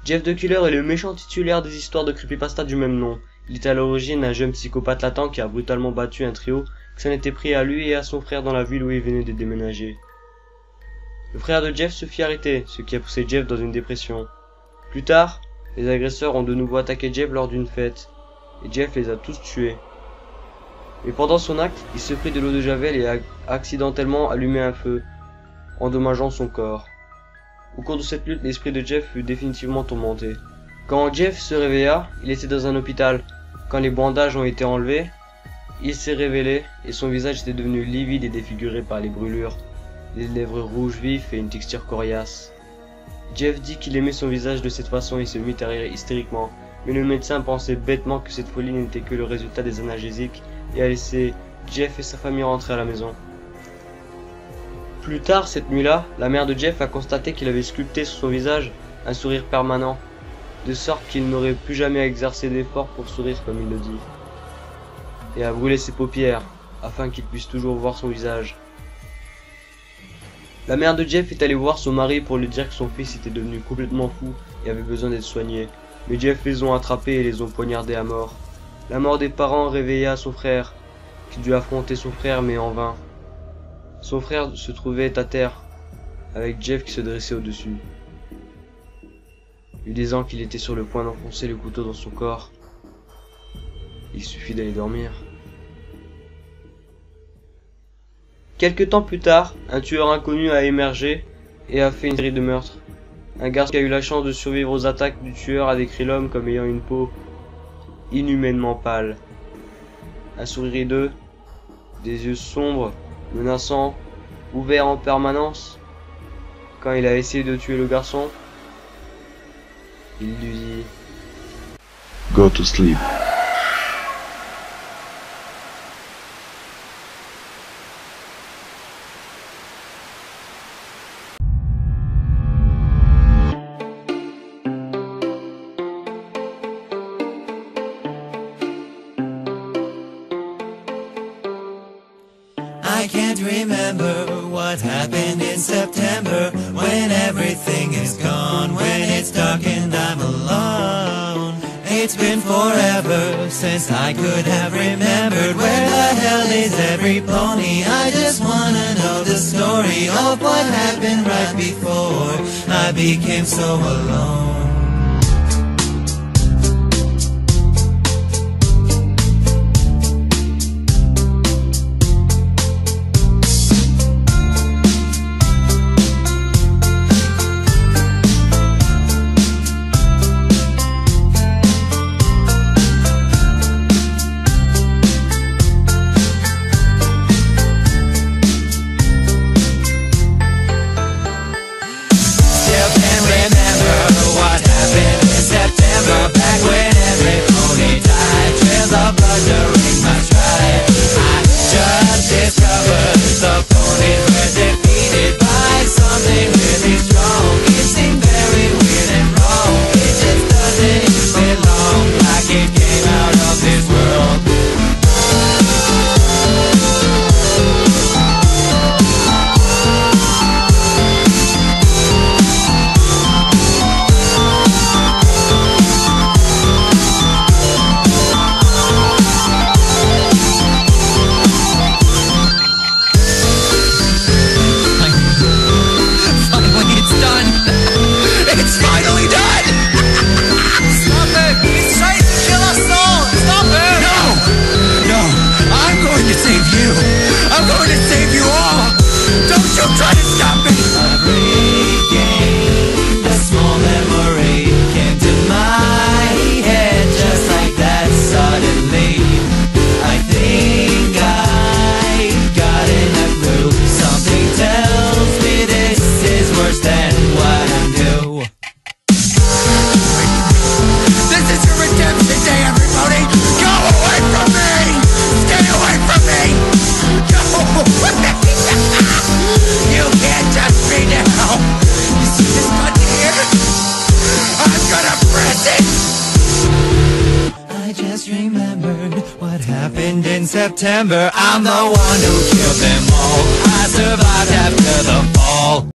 Jeff the Killer est le méchant titulaire des histoires de creepypasta du même nom. Il est à l'origine un jeune psychopathe latent qui a brutalement battu un trio qui s'en était pris à lui et à son frère dans la ville où il venait de déménager. Le frère de Jeff se fit arrêter, ce qui a poussé Jeff dans une dépression. Plus tard, les agresseurs ont de nouveau attaqué Jeff lors d'une fête, et Jeff les a tous tués. Mais pendant son acte, il se prit de l'eau de javel et a accidentellement allumé un feu, endommageant son corps. Au cours de cette lutte, l'esprit de Jeff fut définitivement tourmenté. Quand Jeff se réveilla, il était dans un hôpital. Quand les bandages ont été enlevés, il s'est révélé et son visage était devenu livide et défiguré par les brûlures, les lèvres rouges vifs et une texture coriace. Jeff dit qu'il aimait son visage de cette façon et se mit à rire hystériquement, mais le médecin pensait bêtement que cette folie n'était que le résultat des analgésiques et a laissé Jeff et sa famille rentrer à la maison. Plus tard cette nuit-là, la mère de Jeff a constaté qu'il avait sculpté sur son visage un sourire permanent, de sorte qu'il n'aurait plus jamais à exercer d'efforts pour sourire comme il le dit, et a brûlé ses paupières, afin qu'il puisse toujours voir son visage. La mère de Jeff est allée voir son mari pour lui dire que son fils était devenu complètement fou et avait besoin d'être soigné, mais Jeff les ont attrapés et les ont poignardés à mort. La mort des parents réveilla son frère, qui dut affronter son frère mais en vain. Son frère se trouvait à terre, avec Jeff qui se dressait au-dessus, lui disant qu'il était sur le point d'enfoncer le couteau dans son corps. Il suffit d'aller dormir. Quelque temps plus tard, un tueur inconnu a émergé et a fait une série de meurtres. Un garçon qui a eu la chance de survivre aux attaques du tueur a décrit l'homme comme ayant une peau inhumainement pâle, un sourire hideux, des yeux sombres, menaçants, ouverts en permanence. Quand il a essayé de tuer le garçon, il lui dit « Go to sleep ». I can't remember what happened in September, when everything is gone, when it's dark and I'm alone. It's been forever since I could have remembered where the hell is every pony. I just wanna know the story of what happened right before I became so alone. In September, I'm the one who killed them all. I survived after the fall.